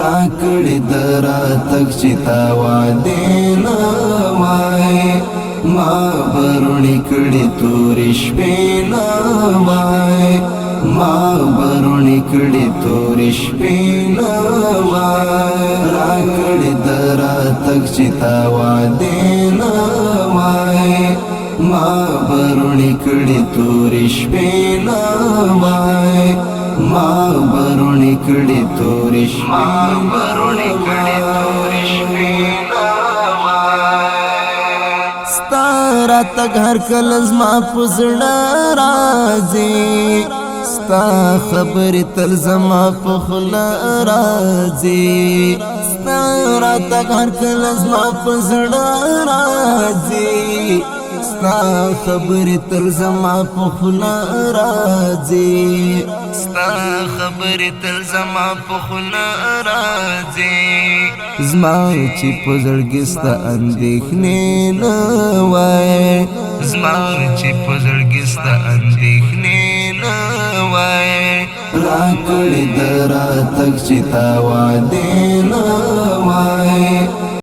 راکړې د راتګ چې تا وعدې نه وای ما برونې کړې تورې شپې نه وای ما برونې کړې تورې شپې نه وای راکړې د راتګ چې تا وعدې نه وای ما برونې کړې تورې شپې نه وای ما برونې کړې تورې شپې نه وای ستا راتګ هر کله زما په زړه راځي ستا خبرې تل زما په خوله راځي ستا راتګ هر کله زما په زړه راځي ستا خبرې تل زما په خوله راځي ستا خبرې تل زما په خوله راځي زما چې په زړګي ستا اندېښنې نه وای زما چې په زړګي ستا اندېښنې نه وای راکړې د راتګ چې تا وعدې نه وای